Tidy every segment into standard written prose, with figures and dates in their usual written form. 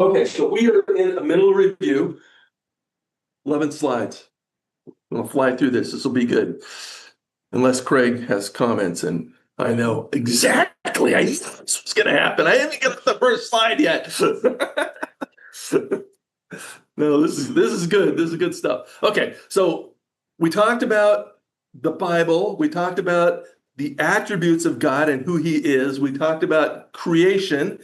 Okay, so we are in a middle review. 11 slides. We'll fly through this. This will be good. Unless Craig has comments, and I know exactly I knew this was going to happen. I haven't got the first slide yet. No, this is good. This is good stuff. Okay, so we talked about the Bible. We talked about the attributes of God and who he is. We talked about creation,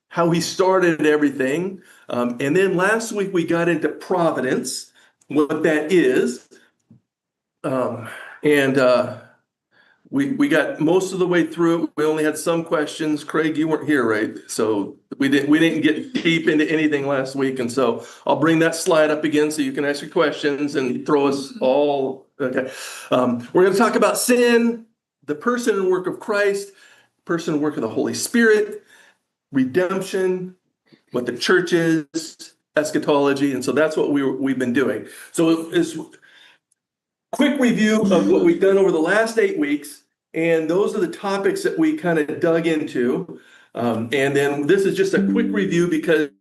how he started everything. And then last week we got into providence, what that is. We got most of the way through. We only had some questions. Craig, you weren't here, right? So we didn't get deep into anything last week. And so I'll bring that slide up again so you can ask your questions and throw us all. Okay. We're going to talk about sin, the person and work of Christ, person and work of the Holy Spirit, redemption, what the church is, eschatology. And so that's what we've been doing. So it's quick review of what we've done over the last 8 weeks. And those are the topics that we kind of dug into. And then this is just a quick review because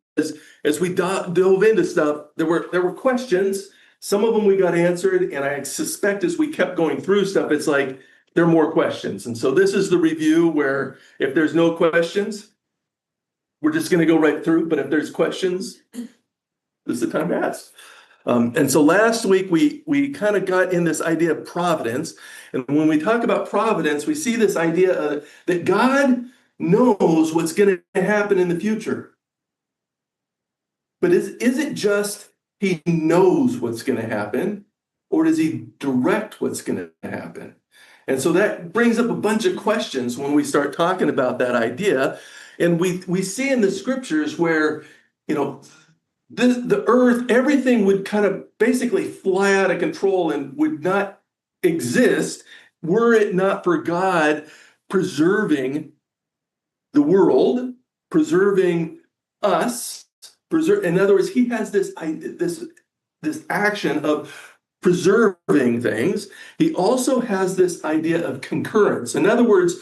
as we dove into stuff, there were questions. Some of them we got answered. And I suspect as we kept going through stuff, it's like there are more questions. And so this is the review where if there's no questions, we're just going to go right through. But if there's questions, this is the time to ask. And so last week we kind of got in this idea of providence. And when we talk about providence, we see this idea that God knows what's going to happen in the future. But is it just he knows what's going to happen, or does he direct what's going to happen? And so that brings up a bunch of questions when we start talking about that idea. And we see in the scriptures where, the earth, everything would kind of basically fly out of control and would not exist were it not for God preserving the world, preserving us. In other words, he has this action of preserving things. He also has this idea of concurrence. In other words,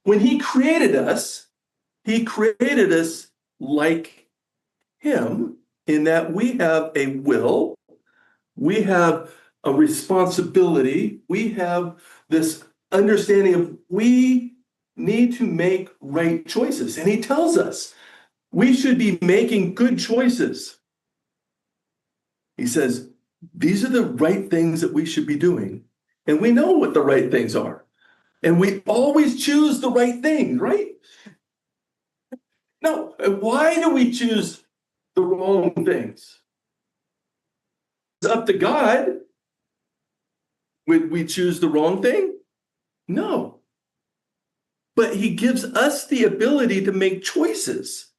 when he created us like him, in that we have a will, we have a responsibility, we have this understanding of we need to make right choices. And he tells us we should be making good choices. He says, these are the right things that we should be doing. And we know what the right things are. And we always choose the right thing, right? No, why do we choose the wrong things? It's up to God. Would we choose the wrong thing? No. But he gives us the ability to make choices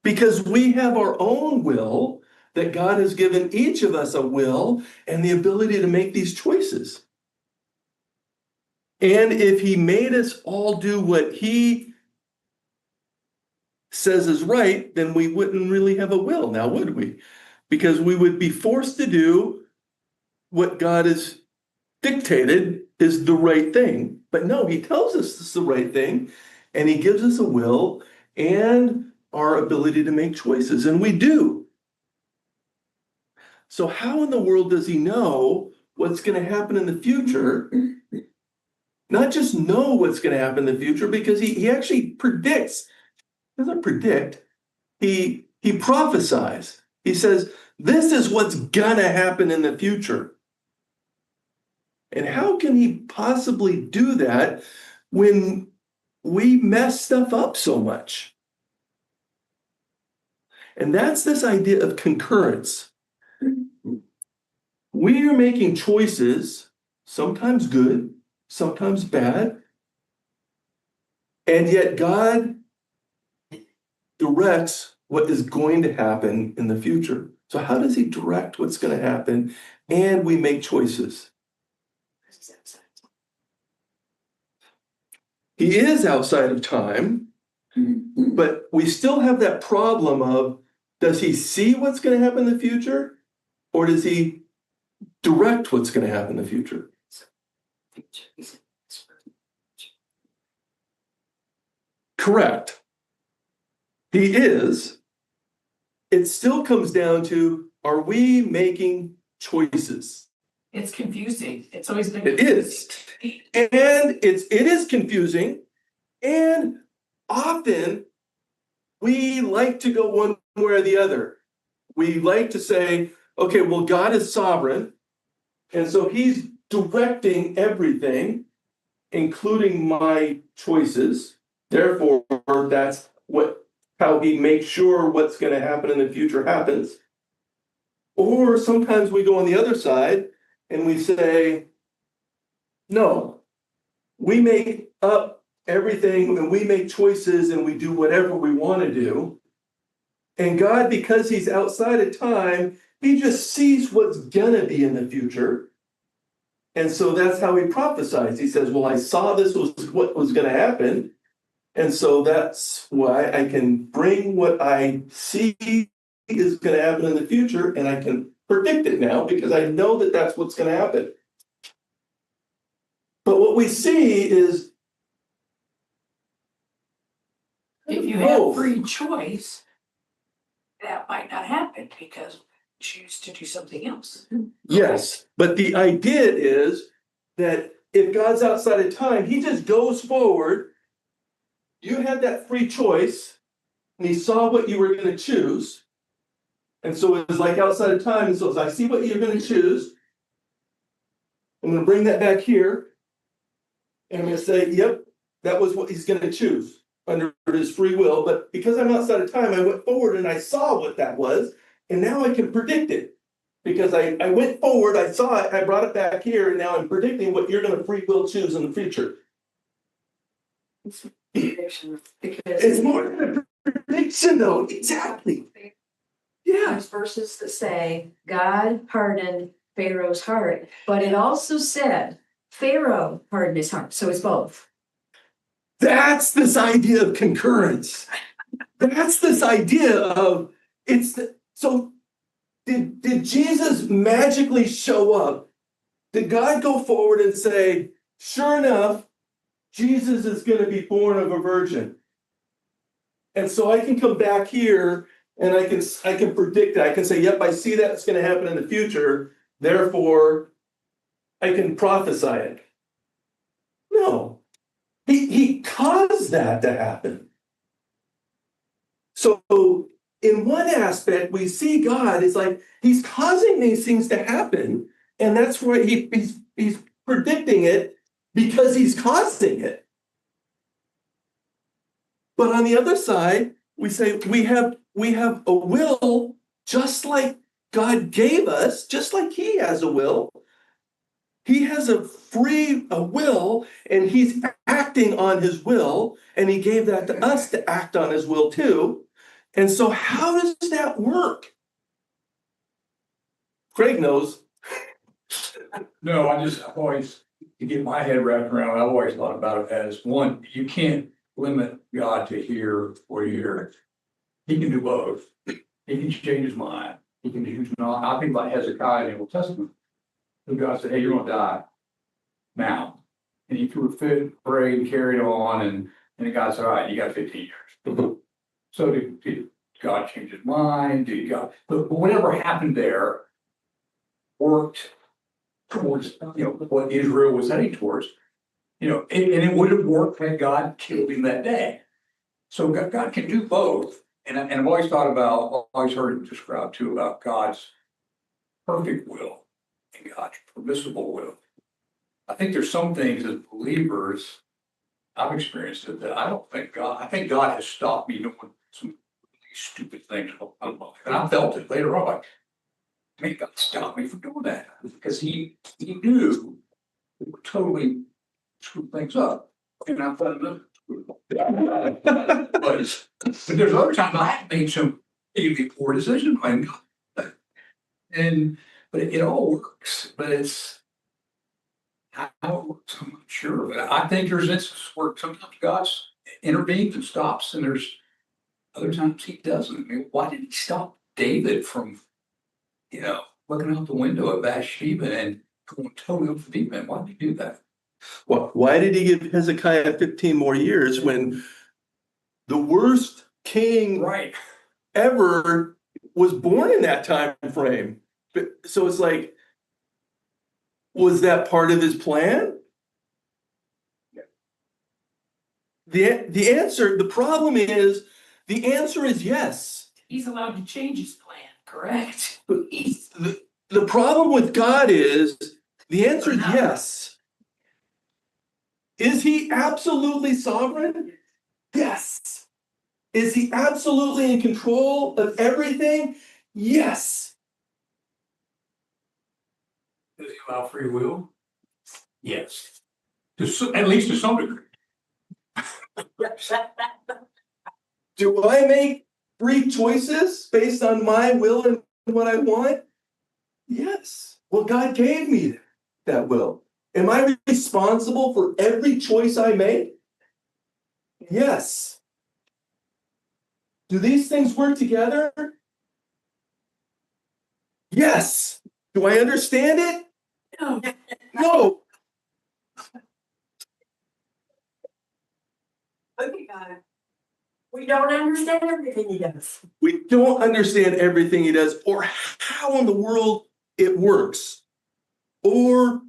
because we have our own will, that God has given each of us a will and the ability to make these choices. And if he made us all do what he says is right, then we wouldn't really have a will now, would we? Because we would be forced to do what God has dictated is the right thing. But no, he tells us it's the right thing, and he gives us a will and our ability to make choices, and we do. So how in the world does he know what's going to happen in the future? Not just know what's going to happen in the future, because he actually predicts. He doesn't predict. He prophesies. He says, this is what's gonna happen in the future. And how can he possibly do that when we mess stuff up so much? And that's this idea of concurrence. We are making choices, sometimes good, sometimes bad, and yet God directs what is going to happen in the future. So how does he direct what's going to happen? And we make choices. He is outside of time, but we still have that problem of, does he see what's going to happen in the future? Or does he direct what's going to happen in the future? Correct. He is, it still comes down to, are we making choices? It's confusing. It's always been. It is. And it is confusing. And often we like to go one way or the other. We like to say, okay, well, God is sovereign. And so he's directing everything, including my choices. Therefore, that's how he makes sure what's going to happen in the future happens. Or sometimes we go on the other side and we say, no, we make up everything and we make choices and we do whatever we want to do. And God, because he's outside of time, he just sees what's gonna be in the future. And so that's how he prophesies. He says, well, I saw this was what was gonna happen. And so that's why I can bring what I see is gonna happen in the future, and I can predict it now because I know that that's what's gonna happen. But what we see is, If you have free choice, that might not happen because you choose to do something else. yes, but the idea is that if God's outside of time, he just goes forward. You had that free choice, and he saw what you were going to choose. And so it was like outside of time. And so as I see what you're going to choose, I'm going to bring that back here. And I'm going to say, yep, that was what he's going to choose under his free will. But because I'm outside of time, I went forward and I saw what that was. And now I can predict it. Because I went forward, I saw it, I brought it back here, and now I'm predicting what you're going to free will choose in the future. Prediction, because It's more than a prediction, though. Exactly. Yeah. There's verses that say God hardened Pharaoh's heart, but it also said Pharaoh hardened his heart. So it's both. That's this idea of concurrence. That's this idea of so did Jesus magically show up? Did God go forward and say, sure enough, Jesus is going to be born of a virgin? And so I can come back here and I can predict it. I can say, yep, I see that's going to happen in the future. Therefore, I can prophesy it. No. He caused that to happen. So in one aspect, we see God is like he's causing these things to happen, and that's why he's predicting it because he's causing it. But on the other side, we say we have a will just like God gave us, just like he has a will. He has a will, and he's acting on his will, and he gave that to us to act on his will too. And so how does that work? Craig knows. No, I've always, to get my head wrapped around, I've always thought about it as one, you can't limit God to hear or hear. He can do both. He can change his mind. He can choose not. I think about Hezekiah in the Old Testament. So God said, hey, you're going to die now. And he threw a fit, prayed, carried on, and then God said, all right, you got 15 years. So did God change his mind? But whatever happened there worked towards, what Israel was heading towards. And it would have worked had God killed him that day. So God can do both. And I've always always heard it described too about God's perfect will and God's permissible will. I think there's some things as believers, I've experienced it, that I think God has stopped me doing some really stupid things. And I felt it later on, like, man, God stopped me from doing that. Because he knew it would totally screw things up. And I thought, but there's other times I have made some really poor decisions. But it all works. But it's how it works, I'm not sure. But I think there's instances where sometimes God intervenes and stops, and there's other times he doesn't. I mean, why did he stop David from, looking out the window at Bathsheba and going totally off the deep end? Why did he do that? Well, why did he give Hezekiah 15 more years when the worst king Right. ever was born in that time frame. But so it's like, was that part of his plan? The problem is, the answer is yes. He's allowed to change his plan, correct? He's, The problem with God is, the answer is yes. Is he absolutely sovereign? Yes. Is he absolutely in control of everything? Yes. Does he allow free will? Yes. At least to some degree. Do I make free choices based on my will and what I want? Yes. Well, God gave me that will. Am I responsible for every choice I make? Yes. Do these things work together? Yes. Do I understand it? no, No. Okay, God. We don't understand everything he does. We don't understand everything he does or how in the world it works. But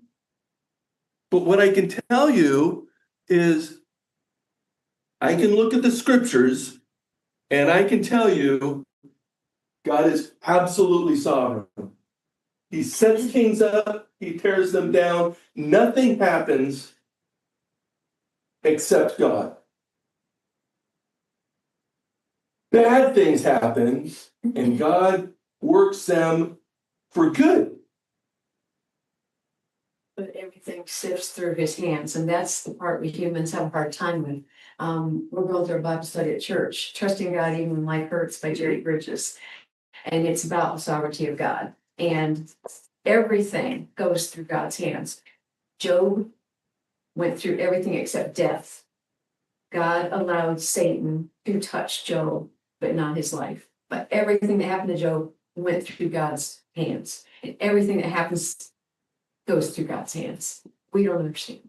what I can tell you is I can look at the scriptures and I can tell you God is absolutely sovereign. He sets kings up, he tears them down. Nothing happens except God. Bad things happen and God works them for good. But everything sifts through his hands, and that's the part we humans have a hard time with. We're going through a Bible study at church, Trusting God Even When Life Hurts by Jerry Bridges. And it's about the sovereignty of God. And everything goes through God's hands. Job went through everything except death. God allowed Satan to touch Job, but not his life. But everything that happened to Job went through God's hands. And everything that happens goes through God's hands. We don't understand.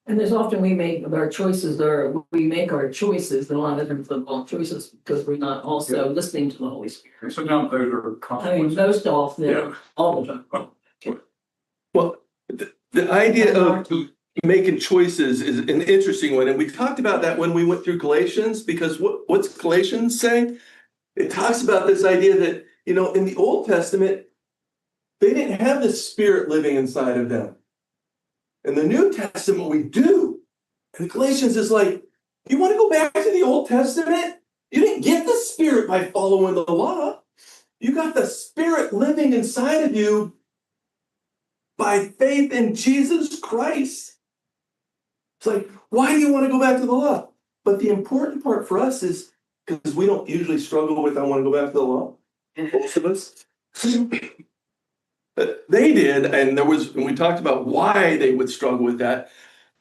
And there's often we make our choices, or we make our choices, and a lot of them are wrong choices because we're not also listening to the Holy Spirit. And sometimes those are I mean, consequences. most often, Yeah. all the time. Well, the idea of making choices is an interesting one. And we talked about that when we went through Galatians, because what's Galatians say? It talks about this idea that, in the Old Testament, they didn't have the Spirit living inside of them. In the New Testament, we do. And Galatians is like, you want to go back to the Old Testament? You didn't get the Spirit by following the law. You got the Spirit living inside of you by faith in Jesus Christ. It's like, why do you want to go back to the law? But the important part for us is, because we don't usually struggle with, I want to go back to the law. Most of us. But they did, and we talked about why they would struggle with that.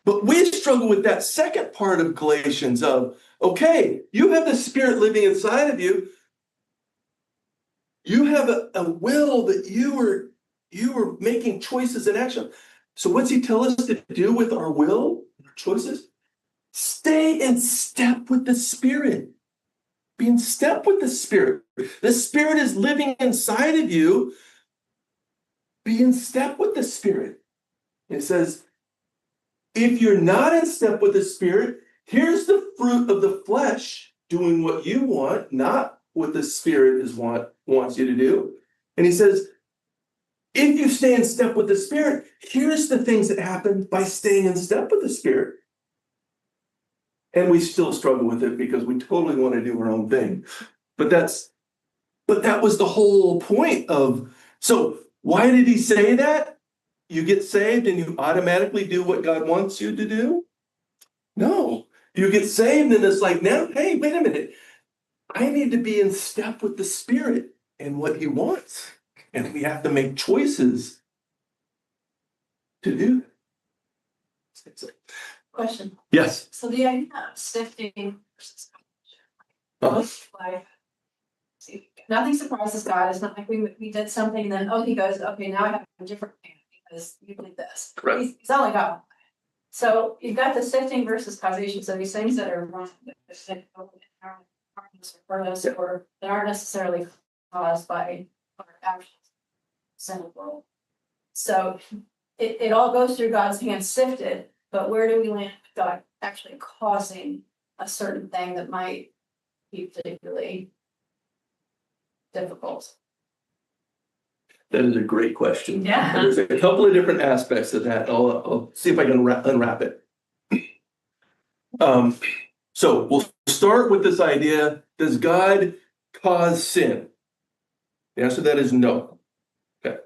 But we struggle with that second part of Galatians of, okay, you have the Spirit living inside of you. You have a will that you were making choices in action. So what's he tell us to do with our will, our choices? Stay in step with the Spirit. Be in step with the Spirit. The Spirit is living inside of you. Be in step with the Spirit. It says, if you're not in step with the Spirit, here's the fruit of the flesh doing what you want, not what the Spirit wants you to do. And he says, if you stay in step with the Spirit, here's the things that happen by staying in step with the Spirit. And we still struggle with it because we totally want to do our own thing. But that was the whole point of, so why did he say that? You get saved and you automatically do what God wants you to do? No. You get saved and it's like, now, hey, wait a minute. I need to be in step with the Spirit and what he wants. And we have to make choices to do that. Question. Yes. So the idea of sifting versus Uh-huh. most life. See, nothing surprises God. It's not like we did something and then, oh, he goes, okay, now I have a different plan because you did this. Correct. He's only got one plan. So you've got the sifting versus causation. So these things that are wrong, for us or that aren't necessarily caused by our actions. Sin of the world. So it all goes through God's hand sifted, but where do we land with God actually causing a certain thing that might be particularly difficult? That is a great question. Yeah. And there's a couple of different aspects of that. I'll see if I can unwrap it. So we'll start with this idea, does God cause sin? The answer to that is no. Okay.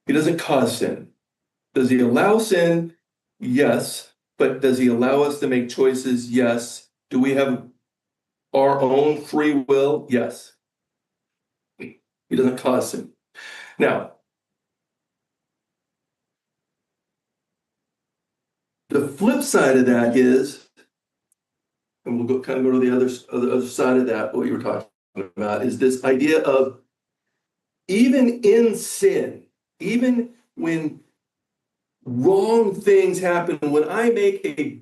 He doesn't cause sin. Does he allow sin? Yes. But does he allow us to make choices? Yes. Do we have our own free will? Yes. He doesn't cause sin. Now, the flip side of that is, and we'll go to the other side of that, what you were talking about, is this idea of even in sin, even when wrong things happen, when I make a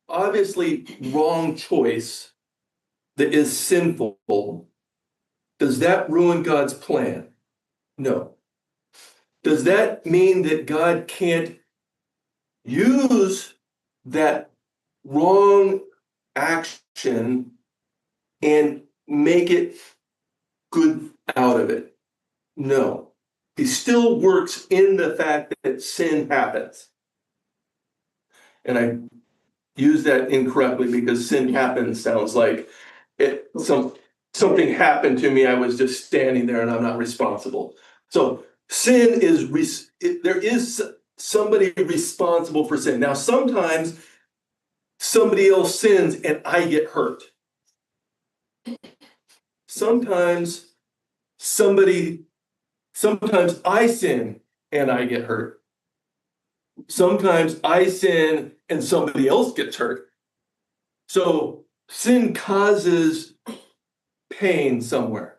obviously wrong choice that is sinful, does that ruin God's plan? No. Does that mean that God can't use that wrong action and make it good out of it? No. He still works in the fact that sin happens. And I use that incorrectly because sin happens sounds like something happened to me. I was just standing there and I'm not responsible. So sin is, there is somebody responsible for sin. Now, sometimes somebody else sins and I get hurt. Sometimes I sin and I get hurt. Sometimes I sin and somebody else gets hurt. So sin causes pain somewhere.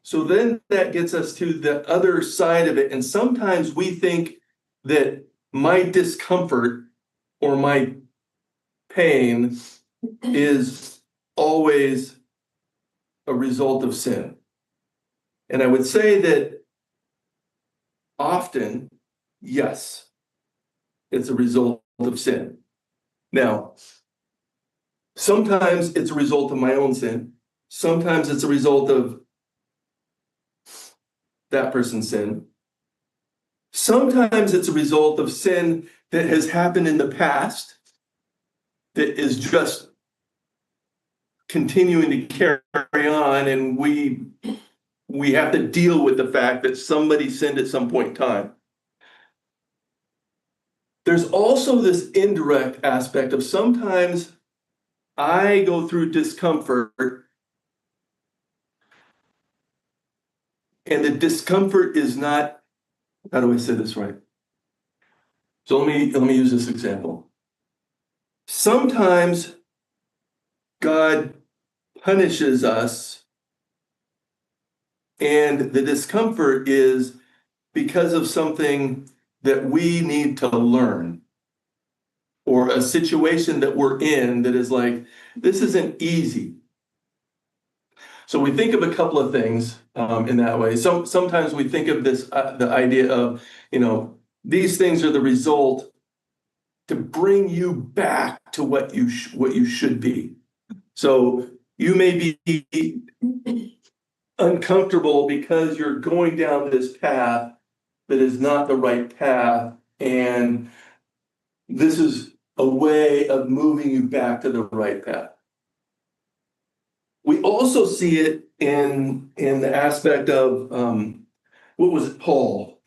So then that gets us to the other side of it. And sometimes we think that my discomfort or my pain is always a result of sin. And I would say that often, yes, it's a result of sin. Now, sometimes it's a result of my own sin. Sometimes it's a result of that person's sin. Sometimes it's a result of sin that has happened in the past that is just continuing to carry on, and we have to deal with the fact that somebody sinned at some point in time. There's also this indirect aspect of sometimes I go through discomfort, and the discomfort is not, how do I say this right? So let me use this example. Sometimes God punishes us, and the discomfort is because of something that we need to learn, or a situation that we're in that is like, this isn't easy. So we think of a couple of things in that way. Sometimes we think of this, the idea of, these things are the result to bring you back to what you should be. So you may be uncomfortable because you're going down this path that is not the right path, and this is a way of moving you back to the right path. We also see it in the aspect of what was it, Paul?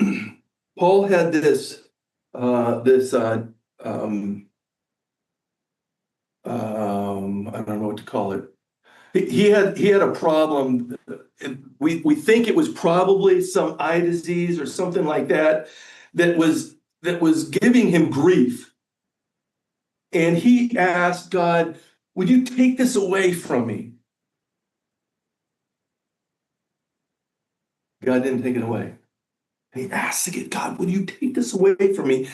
Paul had this I don't know what to call it. He had a problem. We think it was probably some eye disease or something like that was giving him grief. And he asked God, would you take this away from me? God didn't take it away. And he asked again, God, would you take this away from me?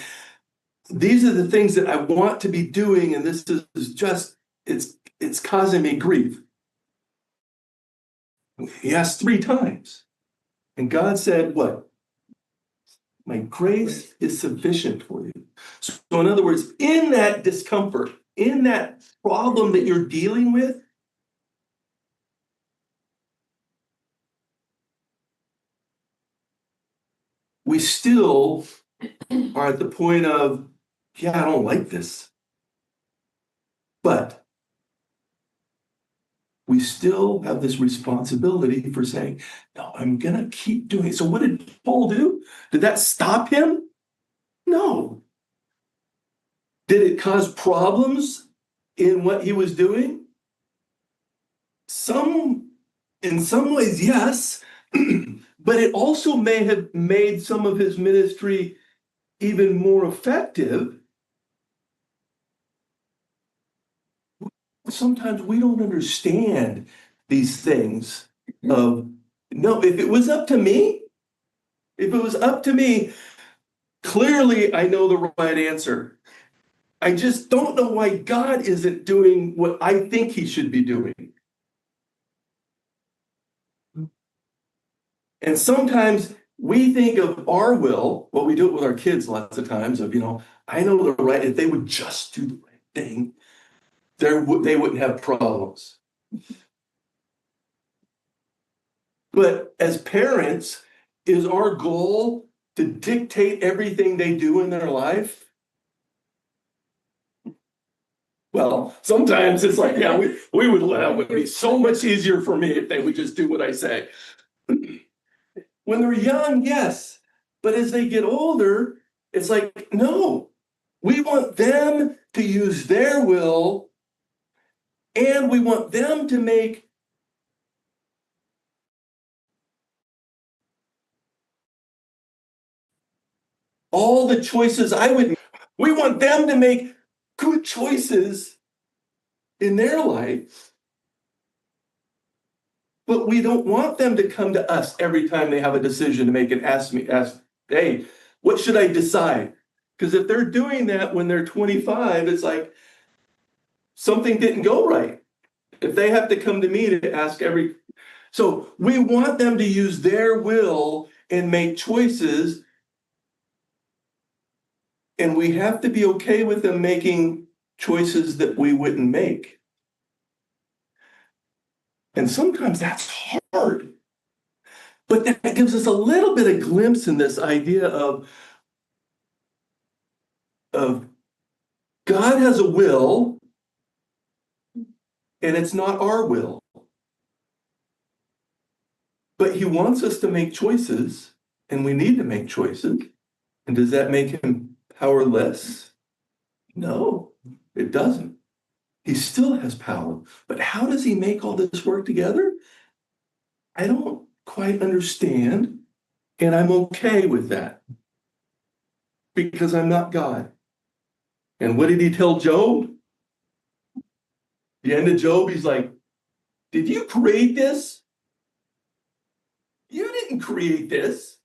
These are the things that I want to be doing, and this is just it's causing me grief. He asked 3 times. And God said, what? My grace is sufficient for you. So in other words, in that discomfort, in that problem that you're dealing with, we still are at the point of, yeah, I don't like this. But we still have this responsibility for saying, no, I'm going to keep doing it. So what did Paul do? Did that stop him? No. Did it cause problems in what he was doing? In some ways, yes. But it also may have made some of his ministry even more effective. Sometimes we don't understand these things of, no, if it was up to me, clearly I know the right answer. I just don't know why God isn't doing what I think he should be doing. And sometimes we think of our will, well, we do it with our kids lots of times of, I know the right, if they would just do the right thing, they wouldn't have problems. But as parents, is our goal to dictate everything they do in their life? Well, sometimes it's like, yeah, we would, that would be so much easier for me if they would just do what I say. When they're young, yes. But as they get older, it's like, no, we want them to use their will, and we want them to make all the choices we want them to make good choices in their life. But we don't want them to come to us every time they have a decision to make and ask, hey, what should I decide? Because if they're doing that when they're 25, it's like something didn't go right. If they have to come to me to ask so we want them to use their will and make choices. And we have to be okay with them making choices that we wouldn't make. And sometimes that's hard. But that gives us a little bit of glimpse in this idea of God has a will, and it's not our will. But he wants us to make choices, and we need to make choices. And does that make him powerless? No, it doesn't. He still has power. But how does he make all this work together? I don't quite understand, and I'm okay with that because I'm not God. And what did he tell Job? The end of Job, he's like, did you create this? You didn't create this.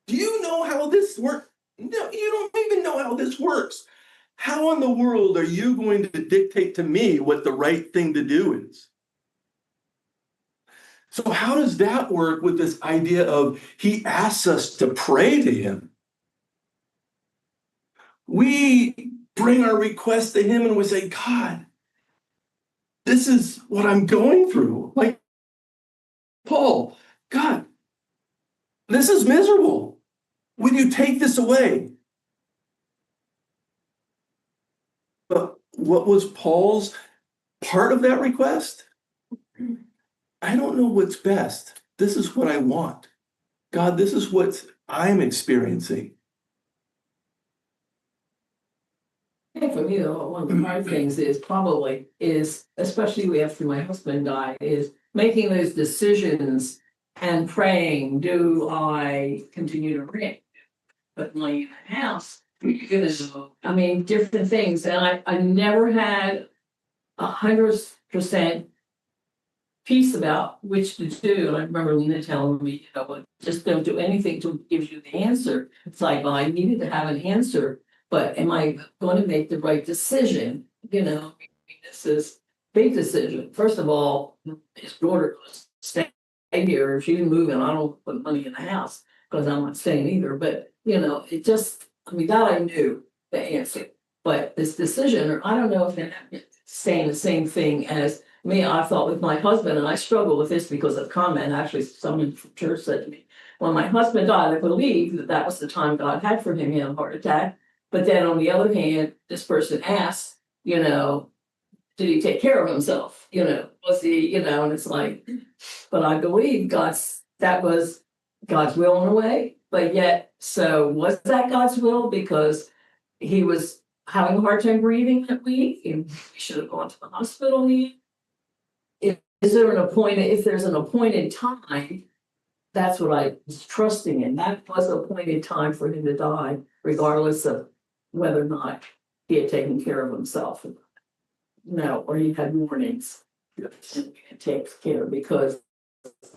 Do you know how this works? No, you don't even know how this works. How in the world are you going to dictate to me what the right thing to do is? So how does that work with this idea of he asks us to pray to him? We bring our request to him and we say, God, this is what I'm going through. Like Paul, God, this is miserable. Will you take this away? But what was Paul's part of that request? I don't know what's best. This is what I want. God, this is what I'm experiencing. And for me, one of the hard things is, especially after my husband died, is making those decisions and praying, do I continue to rent, put money in the house? I mean, different things. And I never had 100% peace about which to do. And I remember Lena telling me, just don't do anything till it gives you the answer. It's like, well, I needed to have an answer, but am I going to make the right decision? This is big decision. First of all, his daughter was staying here. She didn't move and I don't put money in the house because I'm not staying either. But, it just, I mean, that I knew the answer. But this decision, or I don't know if it's saying the same thing as me, I thought with my husband, and I struggle with this because of comment, actually, someone from church said to me, when my husband died, I believed that that was the time God had for him, he had a heart attack. But then on the other hand, this person asked, did he take care of himself? Was he, and it's like, but I believe that was God's will in a way, but yet, so was that God's will? Because he was having a hard time breathing that week, and we should have gone to the hospital. Is there if there's an appointed time, that's what I was trusting in. That was an appointed time for him to die, regardless of whether or not he had taken care of himself. No, or he had warnings. Yes. And it takes care because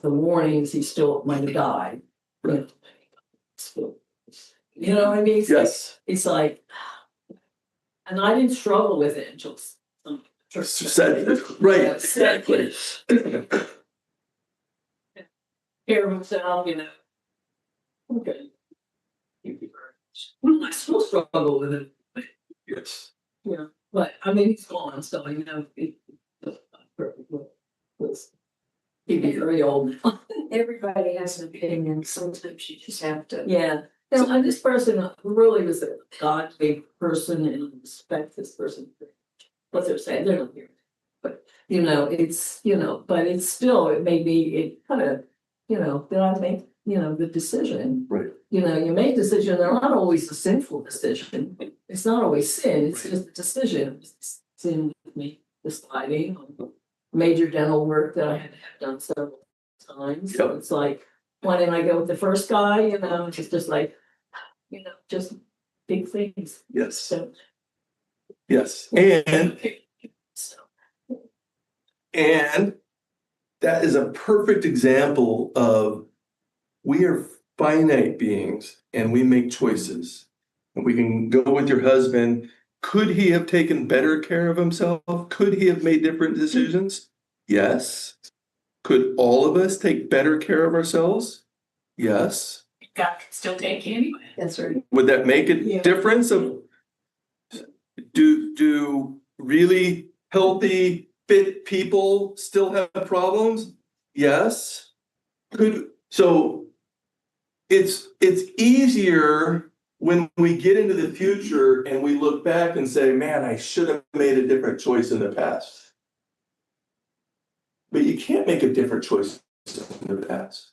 the warnings, he still might have died. Right. You know what I mean? Yes. It's like, and I didn't struggle with it until Said, right. Exactly. Care of himself, Okay. I still struggle with it, Yes. but I mean, he's gone, so he'd be very old now. Everybody has an opinion, sometimes you just have to. Yeah. And this person really was a godly person and respect this person. What they're saying, they're not here. But, it's, but it's still, it made me, it kind of, did I make, the decision? Right. You make decisions, they're not always a sinful decision. It's not always sin, it's just a decision. It's sin with me, deciding on major dental work that I had to have done several times. So it's like, why didn't I go with the first guy? It's just like, just big things. Yes. So, Yes. And that is a perfect example of we are finite beings and we make choices. And we can go with your husband. Could he have taken better care of himself? Could he have made different decisions? Yes. Could all of us take better care of ourselves? Yes. God can still take you anyway. That's right. Would that make a Yeah. difference of do really healthy, fit people still have problems? Yes. So it's easier when we get into the future and we look back and say, man, I should have made a different choice in the past. But you can't make a different choice in the past.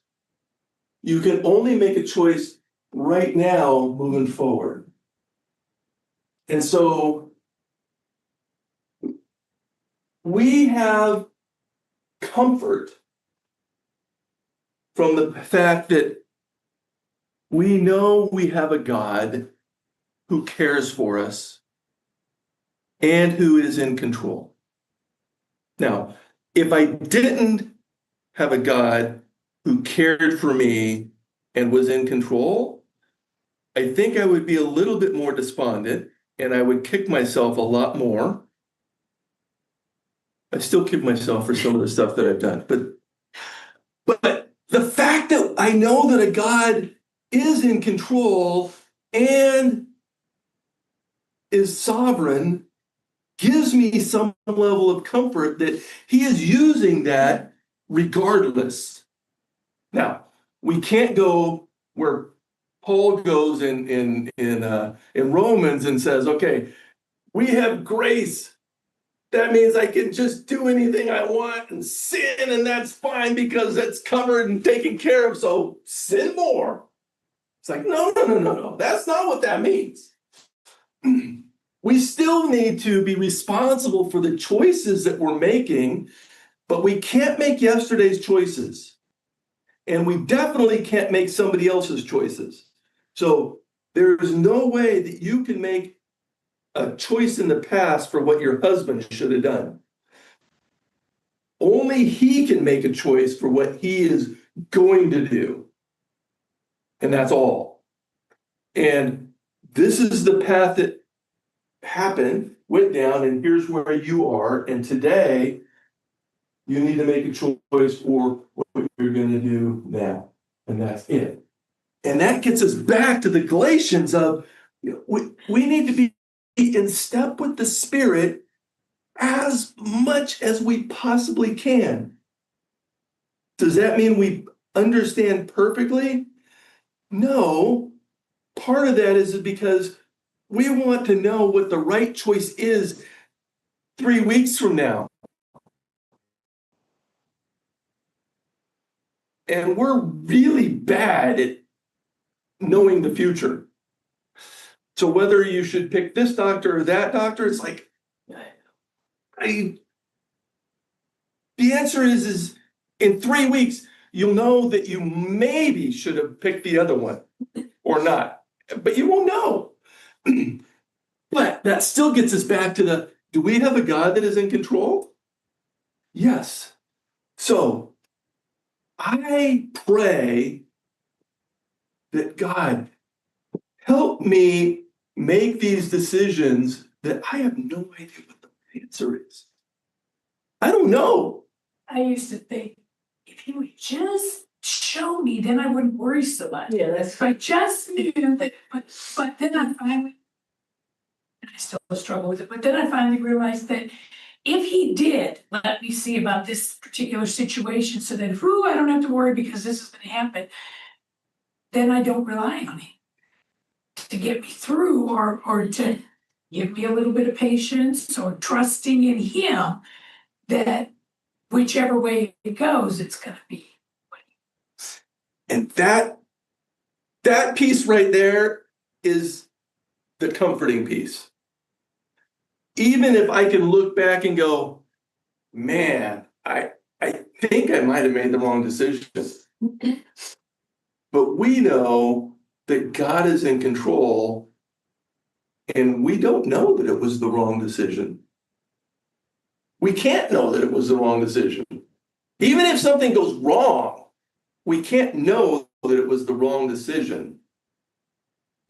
You can only make a choice right now moving forward. And so we have comfort from the fact that we know we have a God who cares for us and who is in control. Now, if I didn't have a God who cared for me and was in control, I think I would be a little bit more despondent and I would kick myself a lot more. I still kick myself for some of the stuff that I've done, but the fact that I know that a God is in control and is sovereign gives me some level of comfort that he is using that regardless. Now, we can't go where Paul goes in Romans and says, okay, we have grace. That means I can just do anything I want and sin, and that's fine because it's covered and taken care of, so sin more. It's like, no. That's not what that means. We still need to be responsible for the choices that we're making, but we can't make yesterday's choices. And we definitely can't make somebody else's choices. So there is no way that you can make a choice in the past for what your husband should have done. Only he can make a choice for what he is going to do. And that's all. And this is the path that happened went down and here's where you are. And today you need to make a choice for what you're going to do now. And that's it. And that gets us back to the Galatians of we need to be in step with the Spirit as much as we possibly can. Does that mean we understand perfectly? No. Part of that is because we want to know what the right choice is 3 weeks from now. And we're really bad at knowing the future. So whether you should pick this doctor or that doctor, it's like, the answer is in 3 weeks, you'll know that you maybe should have picked the other one or not, but you won't know. But that still gets us back to do we have a God that is in control? Yes. So I pray that God help me make these decisions that I have no idea what the answer is. I don't know. I used to think, if he would just show me, then I wouldn't worry so much. Yeah, that's. If I just knew that, but then I finally, and I still struggle with it, but then I finally realized that if he did let me see about this particular situation so that, I don't have to worry because this is gonna happen, then I don't rely on him to get me through or to give me a little bit of patience or trusting in him that whichever way it goes, it's gonna be. And that piece right there is the comforting piece. Even if I can look back and go, man, I think I might have made the wrong decision. But we know that God is in control, and we don't know that it was the wrong decision. We can't know that it was the wrong decision. Even if something goes wrong, we can't know that it was the wrong decision.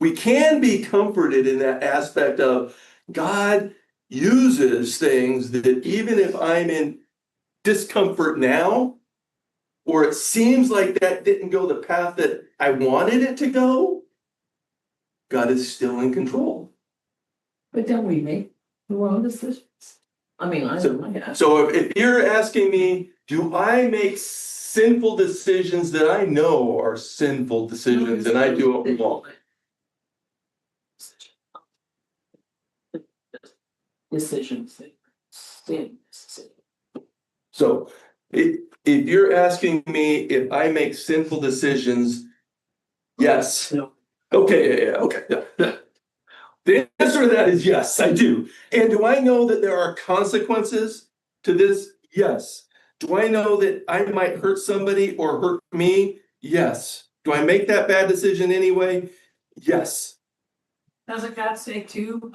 We can be comforted in that aspect of God uses things that even if I'm in discomfort now, or it seems like that didn't go the path that I wanted it to go, God is still in control. But don't we make the wrong decisions? I mean, I So- don't know. So if you're asking me, do I make sinful decisions that I know are sinful decisions and I do it wrong? Decisions. So if you're asking me if I make sinful decisions, yes. No. Okay, okay. Yeah. The answer to that is yes, I do. And do I know that there are consequences to this? Yes. Do I know that I might hurt somebody or hurt me? Yes. Do I make that bad decision anyway? Yes. Doesn't God say too?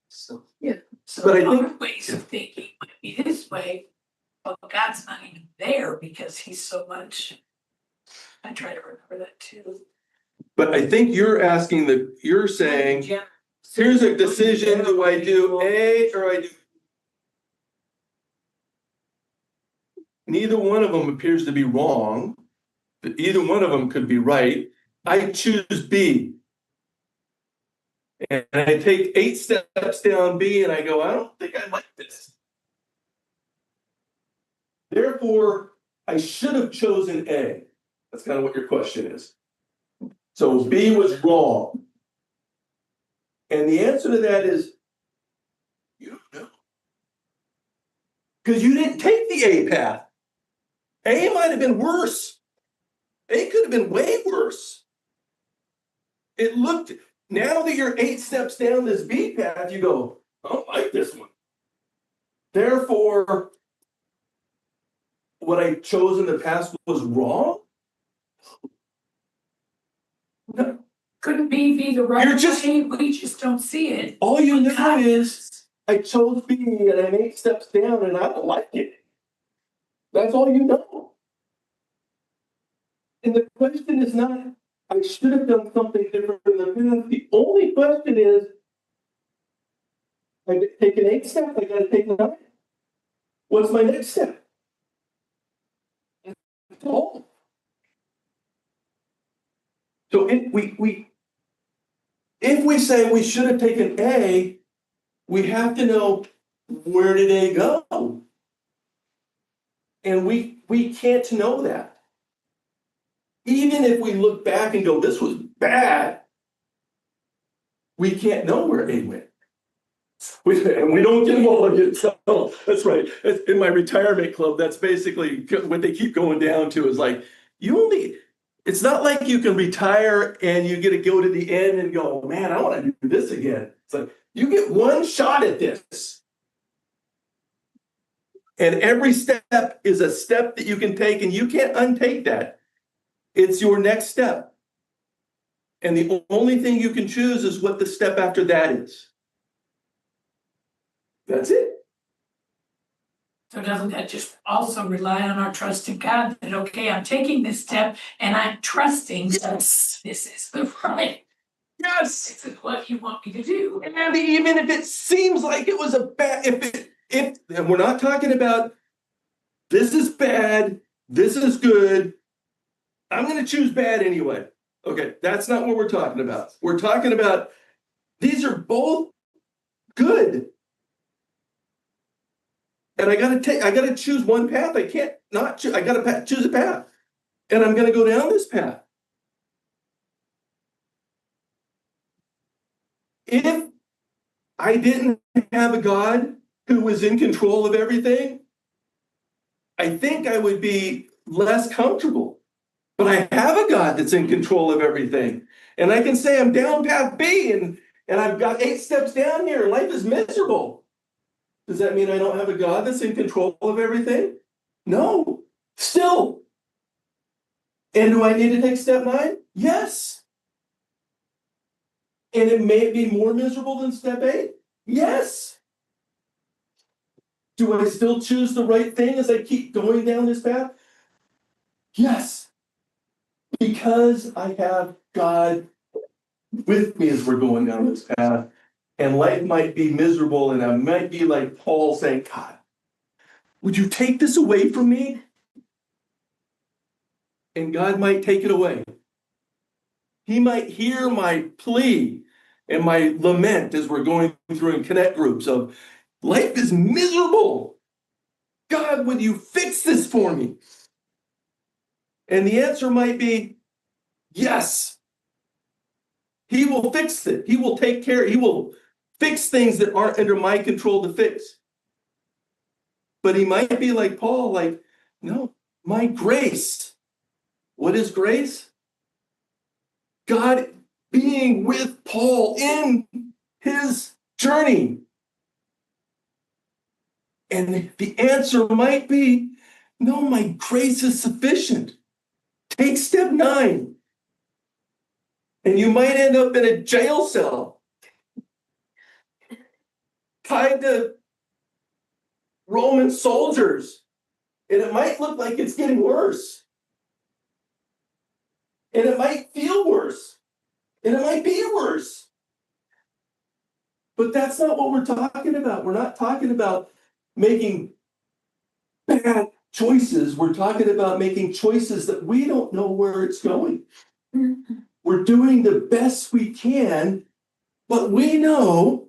So, yeah. So But I think- our ways of thinking might be this way, but God's not even there because he's so much. I try to remember that too. But I think you're saying, here's a decision, do I do A or I do? Neither one of them appears to be wrong. But either one of them could be right. I choose B. And I take 8 steps down B and I go, I don't think I like this. Therefore, I should have chosen A. That's kind of what your question is. So B was wrong. And the answer to that is, you don't know. Because you didn't take the A path. A might have been worse. A could have been way worse. It looked, now that you're 8 steps down this B path, you go, I don't like this one. Therefore, what I chose in the past was wrong? No. Couldn't be the right You're just- way, we just don't see it. All you know God. is I chose B and I'm 8 steps down and I don't like it. That's all you know. And the question is not, I should have done something different in the past. The only question is, I've taken 8 steps, I gotta take 9. What's my next step? Oh. So if we say we should have taken A, we have to know, where did A go? And we can't know that. Even if we look back and go, this was bad, we can't know where A went. And we don't get involved in it. So that's right. In my retirement club, that's basically what they keep going down to is like, it's not like you can retire and you get to go to the end and go, man, I want to do this again. It's like, you get one shot at this. And every step is a step that you can take, and you can't untake that. It's your next step. And the only thing you can choose is what the step after that is. That's it. So doesn't that just also rely on our trust in God that, okay, I'm taking this step and I'm trusting, yes, this is the right. Yes, this is what you want me to do. And even if it seems like it was a bad, if and we're not talking about this is bad, this is good, I'm going to choose bad anyway. Okay, that's not what we're talking about. We're talking about these are both good. And I gotta choose one path. I can't not choose. I gotta choose a path, and I'm gonna go down this path. If I didn't have a God who was in control of everything, I think I would be less comfortable. But I have a God that's in control of everything, and I can say I'm down path B, and I've got 8 steps down here, and life is miserable. Does that mean I don't have a God that's in control of everything? No, still. And do I need to take step 9? Yes. And it may be more miserable than step 8? Yes. Do I still choose the right thing as I keep going down this path? Yes. Because I have God with me as we're going down this path. And life might be miserable, and I might be like Paul saying, God, would you take this away from me? And God might take it away. He might hear my plea and my lament as we're going through in connect groups of life is miserable. God, would you fix this for me? And the answer might be yes. He will fix it. He will take care. He will fix things that aren't under my control to fix. But he might be like Paul, like, no, my grace. What is grace? God being with Paul in his journey. And the answer might be, no, my grace is sufficient. Take step 9. And you might end up in a jail cell, tied to Roman soldiers. And it might look like it's getting worse. And it might feel worse. And it might be worse. But that's not what we're talking about. We're not talking about making bad choices. We're talking about making choices that we don't know where it's going. We're doing the best we can, but we know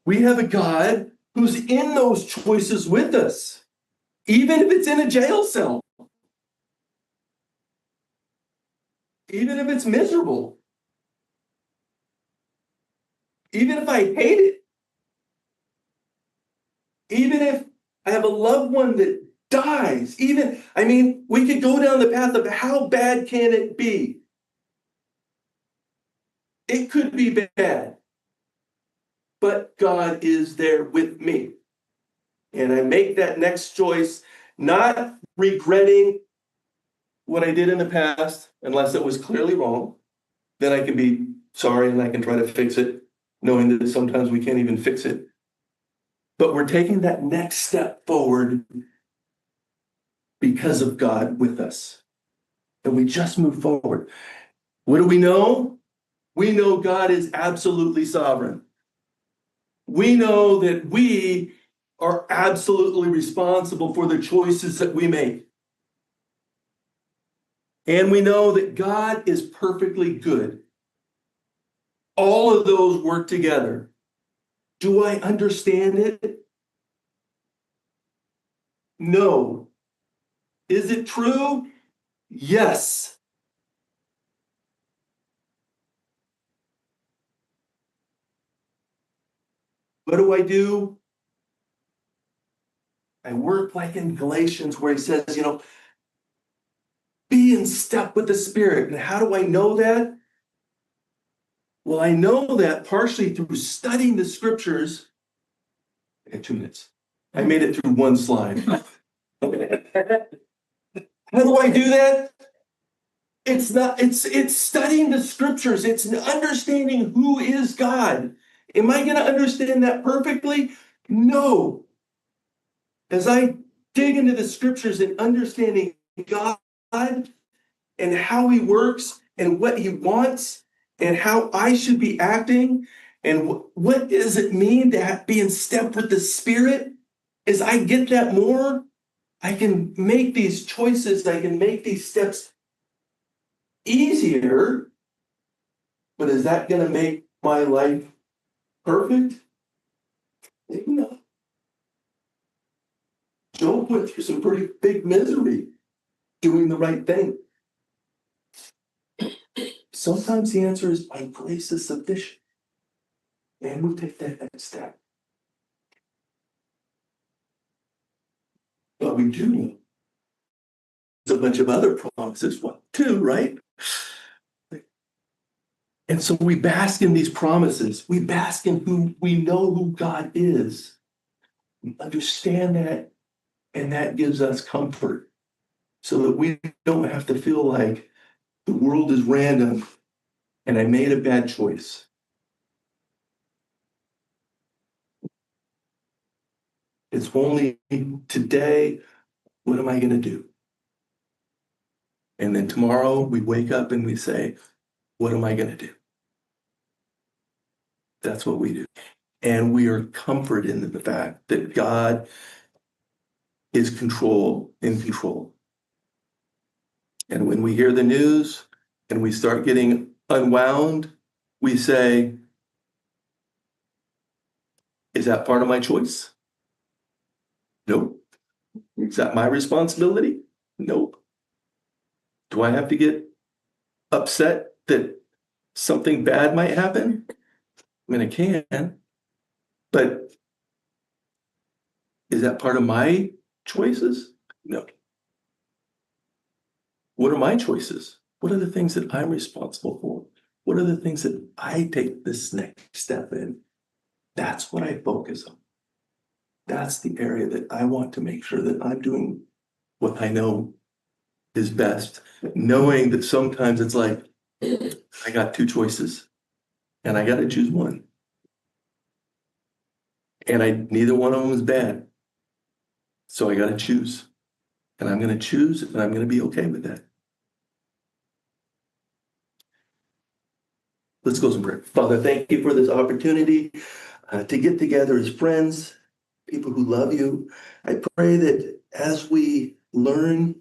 we have a God who's in those choices with us, even if it's in a jail cell, even if it's miserable, even if I hate it, even if I have a loved one that dies, we could go down the path of how bad can it be? It could be bad, but God is there with me. And I make that next choice, not regretting what I did in the past, unless it was clearly wrong. Then I can be sorry and I can try to fix it, knowing that sometimes we can't even fix it. But we're taking that next step forward because of God with us. And we just move forward. What do we know? We know God is absolutely sovereign. We know that we are absolutely responsible for the choices that we make. And we know that God is perfectly good. All of those work together. Do I understand it? No. Is it true? Yes. What do? I work like in Galatians where he says, be in step with the Spirit. And how do I know that? Well, I know that partially through studying the scriptures. I got 2 minutes. I made it through one slide. How do I do that? It's studying the scriptures. It's understanding who is God. Am I going to understand that perfectly? No. As I dig into the scriptures and understanding God and how he works and what he wants and how I should be acting and what does it mean to be in step with the Spirit, as I get that more, I can make these choices, I can make these steps easier. But is that going to make my life perfect? No. Job went through some pretty big misery doing the right thing. Sometimes the answer is my grace is sufficient. And we'll take that next step. But we do know there's a bunch of other promises, one, too, right? And so we bask in these promises. We bask in who we know who God is. We understand that, and that gives us comfort so that we don't have to feel like the world is random and I made a bad choice. It's only today, what am I going to do? And then tomorrow we wake up and we say, what am I going to do? That's what we do. And we are comforted in the fact that God is in control. And when we hear the news and we start getting unwound, we say, is that part of my choice? Nope. Is that my responsibility? Nope. Do I have to get upset that something bad might happen? I mean, I can, but is that part of my choices? No. What are my choices? What are the things that I'm responsible for? What are the things that I take this next step in? That's what I focus on. That's the area that I want to make sure that I'm doing what I know is best, knowing that sometimes it's like, I got 2 choices and I got to choose one. And neither one of them is bad. So I got to choose. And I'm going to choose and I'm going to be okay with that. Let's go some prayer. Father, thank you for this opportunity to get together as friends, people who love you. I pray that as we learn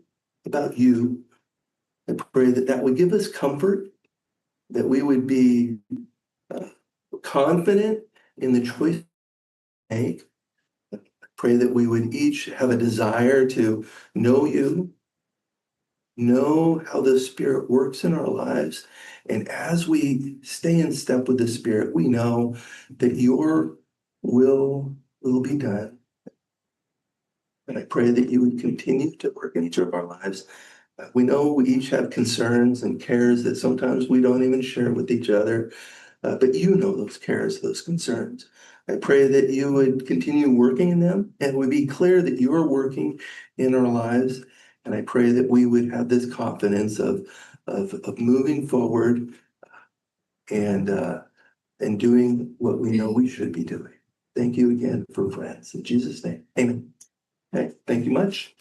about you, I pray that that would give us comfort, that we would be confident in the choice we make. I pray that we would each have a desire to know you, know how the Spirit works in our lives. And as we stay in step with the Spirit, we know that your will be done. And I pray that you would continue to work in each of our lives. We know we each have concerns and cares that sometimes we don't even share with each other, but you know those cares, those concerns. I pray that you would continue working in them and would be clear that you are working in our lives. And I pray that we would have this confidence of moving forward and doing what we know we should be doing. Thank you again for friends. In Jesus' name, amen. Okay, thank you much.